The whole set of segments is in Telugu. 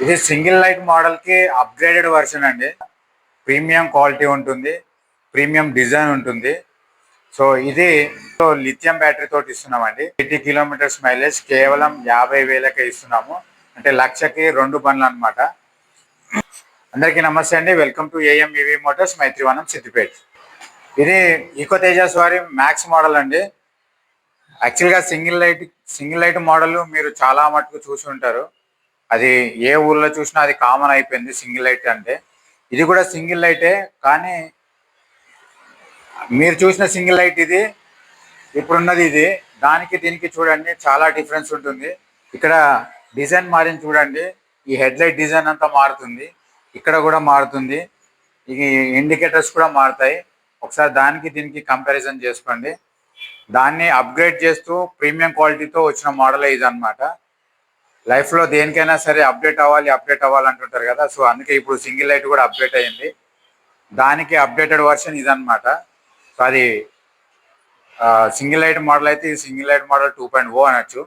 ఇది సింగిల్ లైట్ మోడల్కి అప్గ్రేడెడ్ వర్షన్ అండి. ప్రీమియం క్వాలిటీ ఉంటుంది, ప్రీమియం డిజైన్ ఉంటుంది. సో ఇది లిథియం బ్యాటరీ తోటి ఇస్తున్నామండి. 80 కిలోమీటర్స్ మైలేజ్ కేవలం 50,000కే ఇస్తున్నాము. అంటే లక్షకి 2 బండ్లు అనమాట. అందరికీ నమస్తే అండి. Welcome to AM EV Motors, Maitrivanam, Siddipet. ఇది ఈకో తేజాస్ వారి మ్యాక్స్ మోడల్ అండి. యాక్చువల్గా సింగిల్ లైట్ మోడల్ మీరు చాలా మటుకు చూసి ఉంటారు. అది ఏ ఊర్లో చూసినా అది కామన్ అయిపోయింది సింగిల్ లైట్ అంటే. ఇది కూడా సింగిల్ లైటే, కానీ మీరు చూసిన సింగిల్ లైట్ ఇది, ఇప్పుడున్నది ఇది, దానికి దీనికి చూడండి చాలా డిఫరెన్స్ ఉంటుంది. ఇక్కడ డిజైన్ మారింది చూడండి. ఈ హెడ్ లైట్ డిజైన్ అంతా మారుతుంది, ఇక్కడ కూడా మారుతుంది, ఈ ఇండికేటర్స్ కూడా మారుతాయి. ఒకసారి దానికి దీనికి కంపారిజన్ చేసుకోండి. దాన్ని అప్గ్రేడ్ చేస్తూ ప్రీమియం క్వాలిటీతో వచ్చిన మోడల్ ఇది అనమాట. లైఫ్లో దేనికైనా సరే అప్డేట్ అవ్వాలి అంటుంటారు కదా. సో అందుకే ఇప్పుడు సింగిల్ లైట్ కూడా అప్డేట్ అయ్యింది. దానికి అప్డేటెడ్ వర్షన్ ఇదనమాట. సో అది సింగిల్ లైట్ మోడల్ అయితే ఇది సింగిల్ లైట్ మోడల్ 2.0 అనొచ్చు.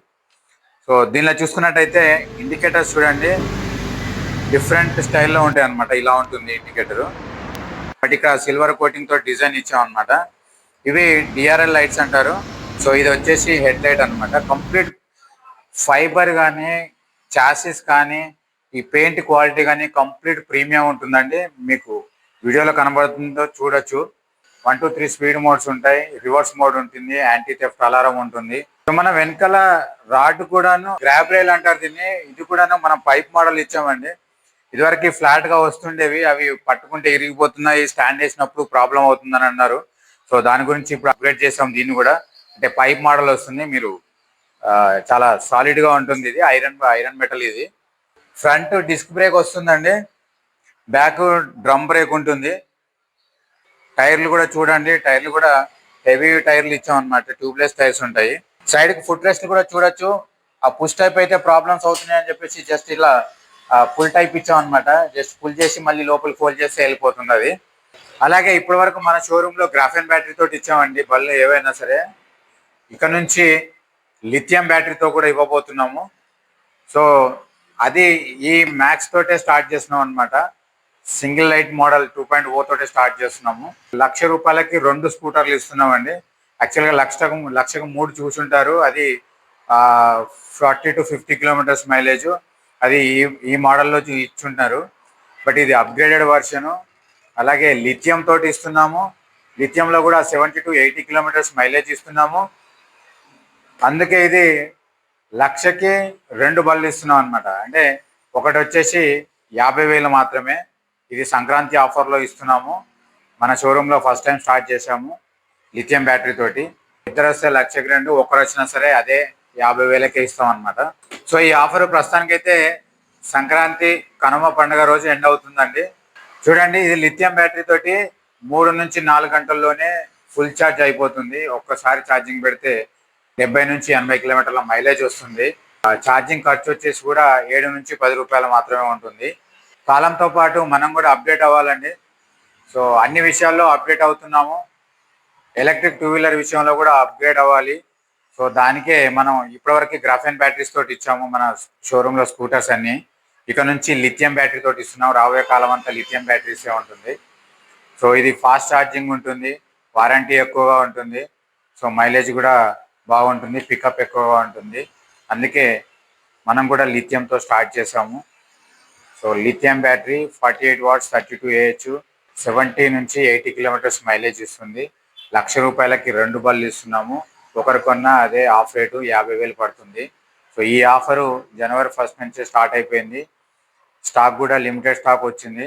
సో దీనిలో చూసుకున్నట్టయితే ఇండికేటర్స్ చూడండి డిఫరెంట్ స్టైల్లో ఉంటాయి అనమాట. ఇలా ఉంటుంది ఇండికేటరు. బట్ ఇక్కడ సిల్వర్ కోటింగ్ తో డిజైన్ ఇచ్చాం అనమాట. ఇవి డిఆర్ఎల్ లైట్స్ అంటారు. సో ఇది వచ్చేసి హెడ్ లైట్ అనమాట. కంప్లీట్ ఫైబర్ కానీ, చాసిస్ కానీ, ఈ పెయింట్ క్వాలిటీ కానీ కంప్లీట్ ప్రీమియం ఉంటుందండి. మీకు వీడియోలో కనబడుతుందో చూడొచ్చు. 1 to 3 స్పీడ్ మోడ్స్ ఉంటాయి, రివర్స్ మోడ్ ఉంటుంది, యాంటీ థెఫ్ట్ అలారం ఉంటుంది. మన వెనకాల రాడ్ కూడాను గ్రాబ్ రైల్ అంటారు దీన్ని. ఇది కూడాను మనం పైప్ మోడల్ ఇచ్చామండి. ఇదివరకు ఫ్లాట్ గా వస్తుండేవి, అవి పట్టుకుంటే ఇరిగిపోతున్నాయి, స్టాండ్ వేసినప్పుడు ప్రాబ్లం అవుతుందని అన్నారు. సో దాని గురించి ఇప్పుడు అప్గ్రేడ్ చేసాం దీన్ని కూడా. అంటే పైప్ మోడల్ వస్తుంది. మీరు చాలా సాలిడ్ గా ఉంటుంది. ఇది ఐరన్ మెటల్. ఇది ఫ్రంట్ డిస్క్ బ్రేక్ వస్తుందండి, బ్యాక్ డ్రమ్ బ్రేక్ ఉంటుంది. టైర్లు కూడా చూడండి, టైర్లు కూడా హెవీ టైర్లు ఇచ్చాం అనమాట. ట్యూబ్లెస్ టైర్స్ ఉంటాయి. సైడ్ కి ఫుట్ రెస్ట్ కూడా చూడొచ్చు. ఆ పుష్ టైప్ అయితే ప్రాబ్లమ్స్ అవుతున్నాయి అని చెప్పేసి జస్ట్ ఇలా ఫుల్ టైప్ ఇచ్చాం అనమాట. జస్ట్ ఫుల్ చేసి మళ్ళీ లోపల ఫోల్డ్ చేస్తే వెళ్ళిపోతుంది అది. అలాగే ఇప్పటి వరకు మన షోరూమ్ లో గ్రాఫెన్ బ్యాటరీ తోటి ఇచ్చామండి బళ్ళు ఏవైనా సరే. ఇక్కడ నుంచి లిథియం బ్యాటరీతో కూడా ఇవ్వబోతున్నాము. సో అది ఈ మ్యాక్స్ తోటే స్టార్ట్ చేస్తున్నాం అనమాట. సింగిల్ లైట్ మోడల్ 2.0 తోటే స్టార్ట్ చేస్తున్నాము. ₹1,00,000కి 2 స్కూటర్లు ఇస్తున్నామండి. యాక్చువల్గా లక్షకు 3 చూసుంటారు. అది 40 to 50 కిలోమీటర్స్ మైలేజ్. అది ఈ మోడల్లో ఇచ్చుంటారు. బట్ ఇది అప్గ్రేడెడ్ వర్షను. అలాగే లిథియం తోటి ఇస్తున్నాము. లిథియంలో కూడా 70 to 80 కిలోమీటర్స్ మైలేజ్ ఇస్తున్నాము. అందుకే ఇది లక్షకి 2 బళ్ళు ఇస్తున్నాం అనమాట. అంటే ఒకటి వచ్చేసి 50,000 మాత్రమే. ఇది సంక్రాంతి ఆఫర్లో ఇస్తున్నాము. మన షోరూంలో ఫస్ట్ టైం స్టార్ట్ చేసాము లిథియం బ్యాటరీ తోటి. ఇద్దరు వస్తే లక్షకి 2, ఒకరు వచ్చినా సరే అదే 50,000కే ఇస్తాం అనమాట. సో ఈ ఆఫర్ ప్రస్తుతానికైతే సంక్రాంతి కనుమ పండుగ రోజు ఎండ్ అవుతుందండి. చూడండి, ఇది లిథియం బ్యాటరీ తోటి 3 నుంచి 4 గంటల్లోనే ఫుల్ ఛార్జ్ అయిపోతుంది. ఒక్కసారి ఛార్జింగ్ పెడితే 70 నుంచి 80 కిలోమీటర్ల మైలేజ్ వస్తుంది. ఛార్జింగ్ ఖర్చు వచ్చేసి కూడా 7 నుంచి 10 రూపాయలు మాత్రమే ఉంటుంది. కాలంతో పాటు మనం కూడా అప్డేట్ అవ్వాలండి. సో అన్ని విషయాల్లో అప్డేట్ అవుతున్నాము. ఎలక్ట్రిక్ 2 వీలర్ విషయంలో కూడా అప్గ్రేడ్ అవ్వాలి. సో దానికే మనం ఇప్పటివరకు గ్రాఫెన్ బ్యాటరీస్ తోటి ఇచ్చాము మన షోరూంలో స్కూటర్స్ అన్ని. ఇక నుంచి లిథియం బ్యాటరీ తోటి ఇస్తున్నాం. రాబోయే కాలం అంతా లిథియం బ్యాటరీసే ఉంటుంది. సో ఇది ఫాస్ట్ ఛార్జింగ్ ఉంటుంది, వారంటీ ఎక్కువగా ఉంటుంది. సో మైలేజ్ కూడా బాగుంటుంది, పికప్ ఎక్కువగా ఉంటుంది. అందుకే మనం కూడా లిథియంతో స్టార్ట్ చేసాము. So lithium battery 48 watts 32 Ah 70 నుంచి 80 కిలోమీటర్స్ మైలేజ్ ఇస్తుంది. ₹1,00,000కి 2 బళ్ళు ఇస్తున్నాము. ఒకరు కొన్నా అదే ఆఫ్ రేటు 50,000 పడుతుంది. సో ఈ ఆఫరు జనవరి 1 నుంచి స్టార్ట్ అయిపోయింది. స్టాక్ కూడా లిమిటెడ్ స్టాక్ వచ్చింది.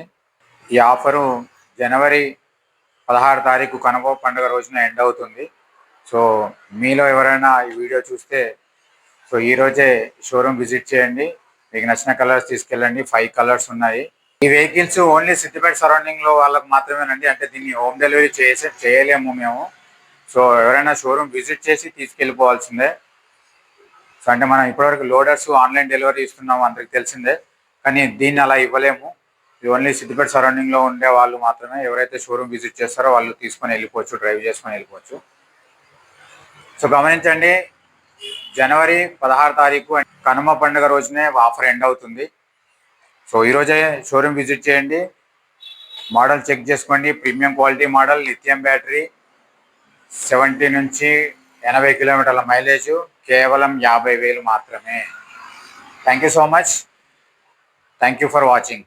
ఈ ఆఫరు జనవరి 16 తారీఖు కనుమ పండుగ రోజున ఎండ్ అవుతుంది. సో మీలో ఎవరైనా ఈ వీడియో చూస్తే సో ఈరోజే షోరూమ్ విజిట్ చేయండి. మీకు నచ్చిన కలర్స్ తీసుకెళ్ళండి. 5 కలర్స్ ఉన్నాయి. ఈ వెహికల్స్ ఓన్లీ సిద్దిపేట సరౌండింగ్ లో వాళ్ళకి మాత్రమేనండి. అంటే దీన్ని హోమ్ డెలివరీ చేయలేము మేము. సో ఎవరైనా షోరూమ్ విజిట్ చేసి తీసుకెళ్ళిపోవాల్సిందే. సో అంటే మనం ఇప్పటివరకు లోడర్స్ ఆన్లైన్ డెలివరీ ఇస్తున్నాము, అందరికి తెలిసిందే. కానీ దీన్ని అలా ఇవ్వలేము. ఇది ఓన్లీ సిద్దిపేట సరౌండింగ్ లో ఉండే వాళ్ళు మాత్రమే. ఎవరైతే షోరూమ్ విజిట్ చేస్తారో వాళ్ళు తీసుకొని వెళ్ళిపోవచ్చు, డ్రైవ్ చేసుకొని వెళ్ళిపోవచ్చు. సో గమనించండి, జనవరి 16 తారీఖు కనుమ పండుగ రోజునే ఆఫర్ ఎండ్ అవుతుంది. సో ఈరోజే షోరూమ్ విజిట్ చేయండి, మోడల్ చెక్ చేసుకోండి. Premium quality model, lithium battery, 70 నుంచి 80 కిలోమీటర్ల మైలేజ్, కేవలం 50,000 మాత్రమే. Thank you so much. Thank you for watching.